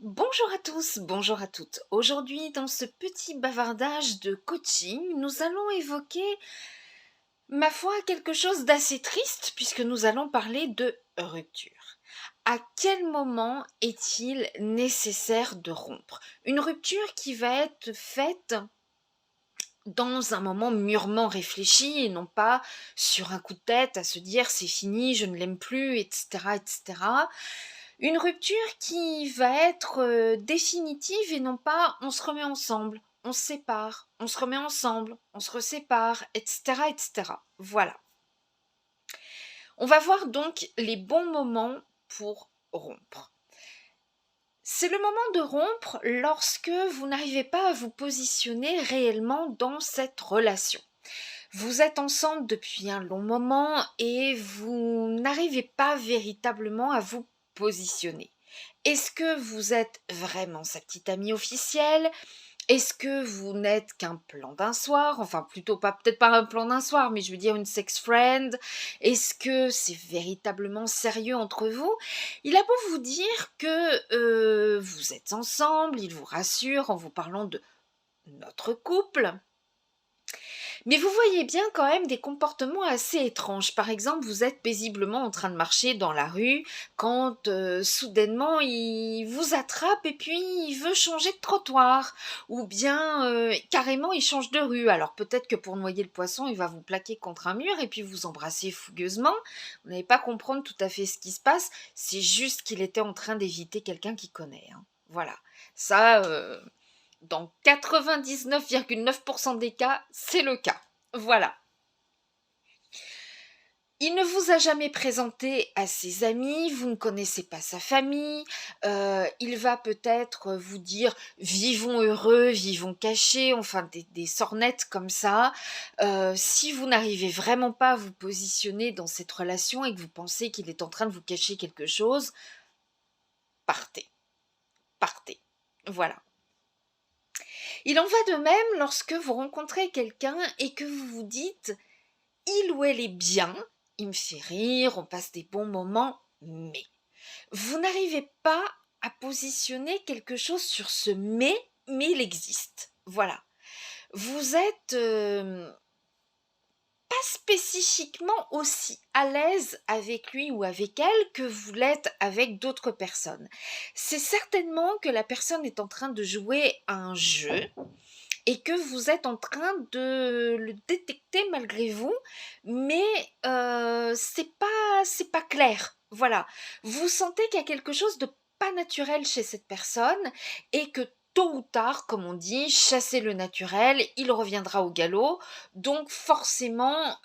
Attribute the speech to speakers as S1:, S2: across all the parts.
S1: Bonjour à tous, bonjour à toutes. Aujourd'hui, dans ce petit bavardage de coaching, nous allons évoquer, ma foi, quelque chose d'assez triste puisque nous allons parler de rupture. À quel moment est-il nécessaire de rompre? Une rupture qui va être faite dans un moment mûrement réfléchi et non pas sur un coup de tête à se dire c'est fini, je ne l'aime plus, etc., etc. Une rupture qui va être définitive et non pas on se remet ensemble, on se sépare, on se remet ensemble, on se resépare, etc., etc. Voilà. On va voir donc les bons moments pour rompre. C'est le moment de rompre lorsque vous n'arrivez pas à vous positionner réellement dans cette relation. Vous êtes ensemble depuis un long moment et vous n'arrivez pas véritablement à vous positionner. Est-ce que vous êtes vraiment sa petite amie officielle? Est-ce que vous n'êtes qu'un plan d'un soir? Enfin, plutôt pas, peut-être pas un plan d'un soir, mais je veux dire une sex friend. Est-ce que c'est véritablement sérieux entre vous? Il a beau vous dire que vous êtes ensemble, il vous rassure en vous parlant de notre couple. Mais vous voyez bien quand même des comportements assez étranges. Par exemple, vous êtes paisiblement en train de marcher dans la rue quand soudainement il vous attrape et puis il veut changer de trottoir. Ou bien carrément il change de rue. Alors peut-être que pour noyer le poisson, il va vous plaquer contre un mur et puis vous embrasser fougueusement. Vous n'allez pas comprendre tout à fait ce qui se passe. C'est juste qu'il était en train d'éviter quelqu'un qu'il connaît, hein. Voilà. Ça, dans 99,9% des cas, c'est le cas. Voilà. Il ne vous a jamais présenté à ses amis, vous ne connaissez pas sa famille, il va peut-être vous dire vivons heureux, vivons cachés, enfin des sornettes comme ça. Si vous n'arrivez vraiment pas à vous positionner dans cette relation et que vous pensez qu'il est en train de vous cacher quelque chose, partez, partez. Voilà. Il en va de même lorsque vous rencontrez quelqu'un et que vous vous dites il ou elle est bien, il me fait rire, on passe des bons moments, mais vous n'arrivez pas à positionner quelque chose sur ce mais il existe. Voilà. Vous êtes pas spécifiquement aussi à l'aise avec lui ou avec elle que vous l'êtes avec d'autres personnes. C'est certainement que la personne est en train de jouer à un jeu et que vous êtes en train de le détecter malgré vous, mais c'est pas clair. Voilà. Vous sentez qu'il y a quelque chose de pas naturel chez cette personne et que tôt ou tard, comme on dit, chasser le naturel, il reviendra au galop. Donc forcément,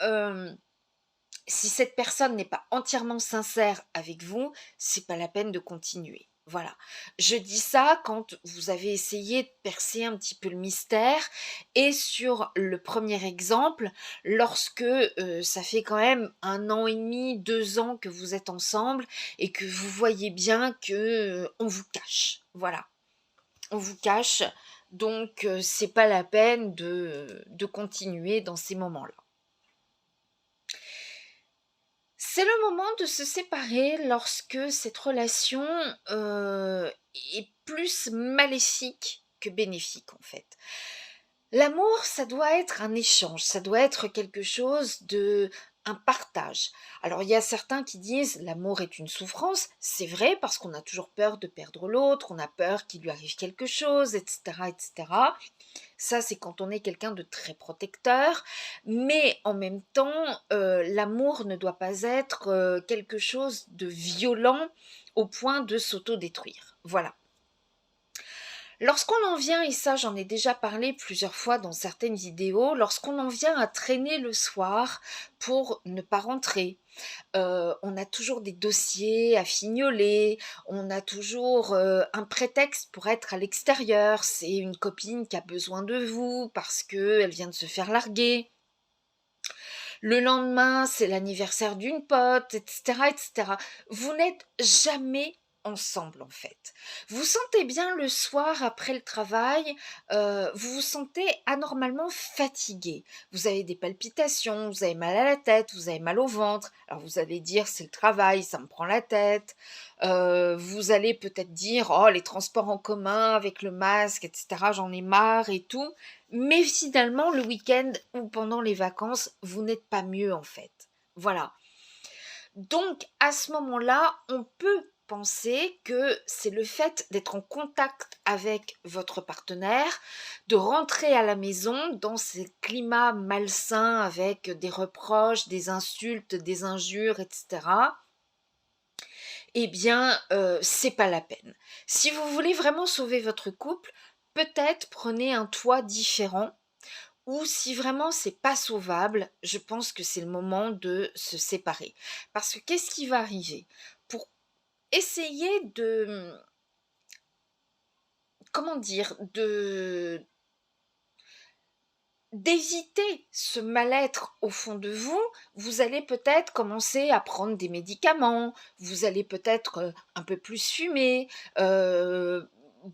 S1: si cette personne n'est pas entièrement sincère avec vous, c'est pas la peine de continuer. Voilà. Je dis ça quand vous avez essayé de percer un petit peu le mystère et sur le premier exemple, lorsque ça fait quand même 1 an et demi, 2 ans que vous êtes ensemble et que vous voyez bien que on vous cache. Voilà. On vous cache. Donc c'est pas la peine de continuer dans ces moments-là. C'est le moment de se séparer lorsque cette relation, est plus maléfique que bénéfique, en fait. L'amour, ça doit être un échange, ça doit être quelque chose de un partage. Alors il y a certains qui disent: «L'amour est une souffrance». C'est vrai parce qu'on a toujours peur de perdre l'autre, on a peur qu'il lui arrive quelque chose et cetera et cetera. Ça, c'est quand on est quelqu'un de très protecteur, mais en même temps, l'amour ne doit pas être, quelque chose de violent au point de s'autodétruire. Voilà. Lorsqu'on en vient, et ça j'en ai déjà parlé plusieurs fois dans certaines vidéos, lorsqu'on en vient à traîner le soir pour ne pas rentrer, on a toujours des dossiers à fignoler, on a toujours, un prétexte pour être à l'extérieur. C'est une copine qui a besoin de vous parce qu'elle vient de se faire larguer. Le lendemain, c'est l'anniversaire d'une pote et cetera et cetera. Vous n'êtes jamais ensemble en fait. Vous vous sentez bien le soir après le travail, vous vous sentez anormalement fatigué. Vous avez des palpitations, vous avez mal à la tête, vous avez mal au ventre. Alors vous allez dire: «C'est le travail, ça me prend la tête». Vous allez peut-être dire: «Oh les transports en commun avec le masque et cetera, j'en ai marre et tout». Mais finalement le week-end ou pendant les vacances, vous n'êtes pas mieux en fait. Voilà. Donc, à ce moment-là, on peut penser que c'est le fait d'être en contact avec votre partenaire, de rentrer à la maison dans ce climat malsain avec des reproches, des insultes, des injures, etc. Eh bien, c'est pas la peine. Si vous voulez vraiment sauver votre couple, peut-être prenez un toit différent ou si vraiment c'est pas sauvable, je pense que c'est le moment de se séparer. Parce que qu'est-ce qui va arriver? Pour essayer de, comment dire? D'éviter ce mal-être au fond de vous, vous allez peut-être commencer à prendre des médicaments, vous allez peut-être, un peu plus fumer,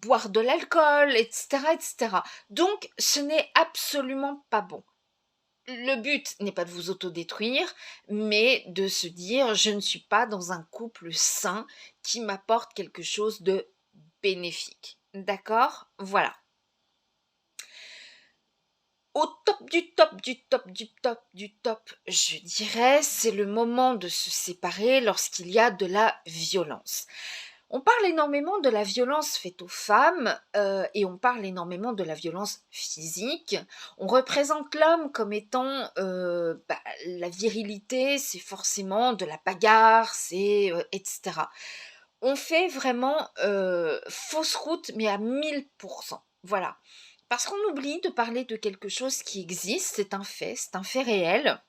S1: boire de l'alcool et cetera et cetera. Donc ce n'est absolument pas bon. Le but n'est pas de vous autodétruire, mais de se dire: «Je ne suis pas dans un couple sain qui m'apporte quelque chose de bénéfique». D'accord? Voilà. Au top du top du top du top du top, je dirais, c'est le moment de se séparer lorsqu'il y a de la violence. On parle énormément de la violence faite aux femmes et on parle énormément de la violence physique. On représente l'homme comme étant la virilité, c'est forcément de la bagarre, c'est etc. On fait vraiment fausse route, mais à 1000%. Voilà. Parce qu'on oublie de parler de quelque chose qui existe, c'est un fait réel.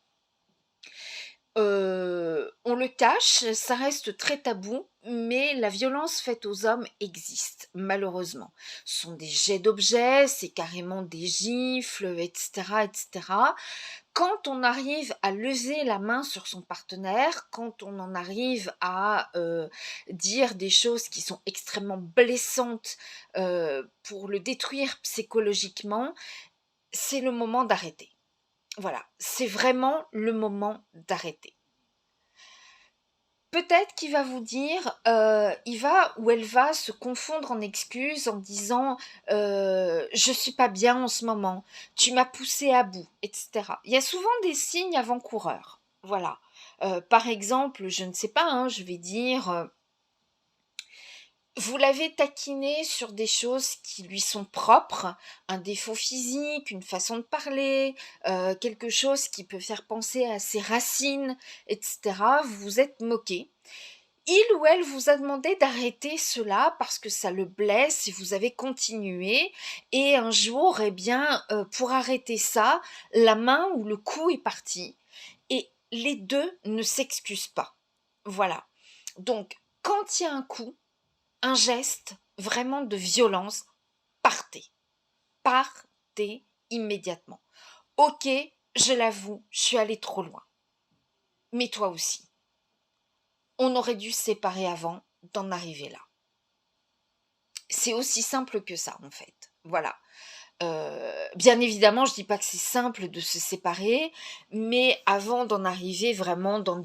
S1: On le cache, ça reste très tabou, mais la violence faite aux hommes existe, malheureusement. Ce sont des jets d'objets, c'est carrément des gifles, etc., etc. Quand on arrive à lever la main sur son partenaire, quand on en arrive à dire des choses qui sont extrêmement blessantes pour le détruire psychologiquement, c'est le moment d'arrêter. Voilà, c'est vraiment le moment d'arrêter. Peut-être qu'il va vous dire, il va ou elle va se confondre en excuses en disant, «Je suis pas bien en ce moment, tu m'as poussé à bout» et cetera. Il y a souvent des signes avant-coureurs, voilà. Par exemple, je ne sais pas, hein, je vais dire, vous l'avez taquiné sur des choses qui lui sont propres, un défaut physique, une façon de parler, quelque chose qui peut faire penser à ses racines et cetera. Vous vous êtes moqué. Il ou elle vous a demandé d'arrêter cela parce que ça le blesse et vous avez continué et un jour, eh bien, pour arrêter ça, la main ou le coup est parti et les 2 ne s'excusent pas. Voilà. Donc quand il y a un coup, un geste vraiment de violence, partez. Partez immédiatement. OK, je l'avoue, je suis allée trop loin. Mais toi aussi. On aurait dû se séparer avant d'en arriver là. C'est aussi simple que ça, en fait. Voilà. Bien évidemment, je dis pas que c'est simple de se séparer, mais avant d'en arriver vraiment dans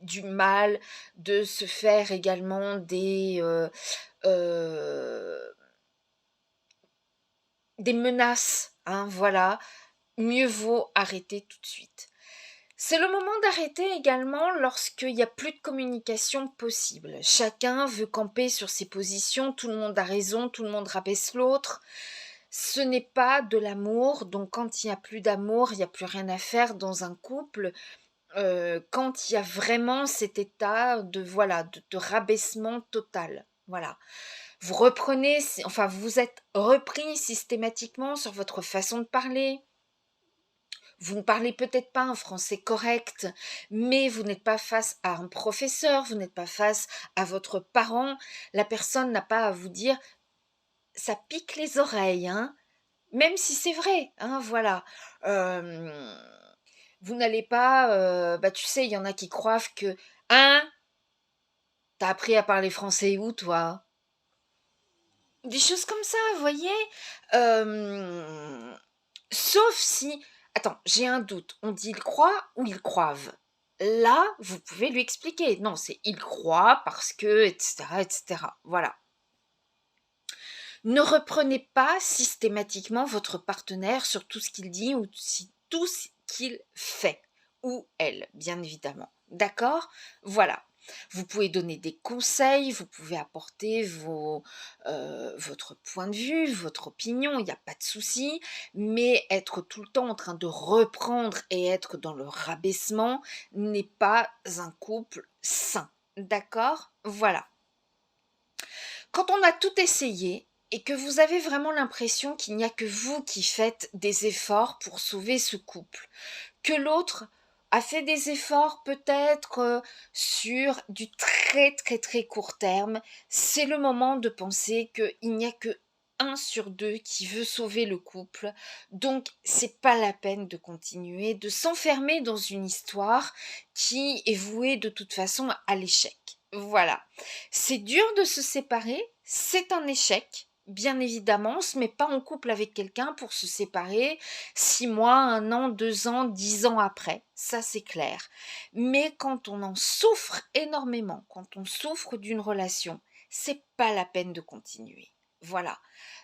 S1: du mal, de se faire également des menaces, hein, voilà, mieux vaut arrêter tout de suite. C'est le moment d'arrêter également lorsqu'il n'y a plus de communication possible. Chacun veut camper sur ses positions, tout le monde a raison, tout le monde rabaisse l'autre. Ce n'est pas de l'amour, donc quand il n'y a plus d'amour, il n'y a plus rien à faire dans un couple. Quand il y a vraiment cet état de voilà, de rabaissement total. Voilà. Vous reprenez, enfin vous vous êtes repris systématiquement sur votre façon de parler, vous ne parlez peut-être pas un français correct, mais vous n'êtes pas face à un professeur, vous n'êtes pas face à votre parent. La personne n'a pas à vous dire ça pique les oreilles, hein, même si c'est vrai, hein, voilà. Euh, Vous n'allez pas, tu sais, il y en a qui croient que, hein, T'as appris à parler français où, toi? Des choses comme ça, vous voyez? Hem, Sauf si attends, j'ai un doute, on dit «il croit» ou «ils croivent»? Là, vous pouvez lui expliquer. Non, c'est «il croit parce que» et cetera et cetera. Voilà. Ne reprenez pas systématiquement votre partenaire sur tout ce qu'il dit ou tout ce qu'il fait, ou elle, bien évidemment. D'accord? Voilà. Vous pouvez donner des conseils, vous pouvez apporter votre point de vue, votre opinion, il n'y a pas de souci, mais être tout le temps en train de reprendre et être dans le rabaissement n'est pas un couple sain. D'accord? Voilà. Quand on a tout essayé et que vous avez vraiment l'impression qu'il n'y a que vous qui faites des efforts pour sauver ce couple, que l'autre a fait des efforts peut-être sur du très très très court terme, c'est le moment de penser qu'il n'y a que un sur deux qui veut sauver le couple, donc c'est pas la peine de continuer, de s'enfermer dans une histoire qui est vouée de toute façon à l'échec. Voilà. C'est dur de se séparer, c'est un échec. Bien évidemment, on se met pas en couple avec quelqu'un pour se séparer 6 mois, 1 an, 2 ans, 10 ans après. Ça, c'est clair. Mais quand on en souffre énormément, quand on souffre d'une relation, c'est pas la peine de continuer. Voilà.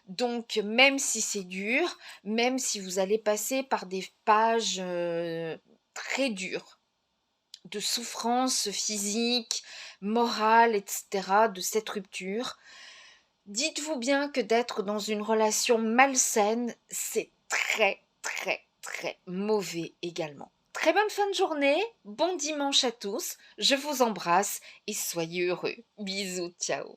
S1: Donc, même si c'est dur, même si vous allez passer par des pages très dures, de souffrance physique, morale, etc., de cette rupture, dites-vous bien que d'être dans une relation malsaine, c'est très, très, très mauvais également. Très bonne fin de journée, bon dimanche à tous, je vous embrasse et soyez heureux. Bisous, ciao.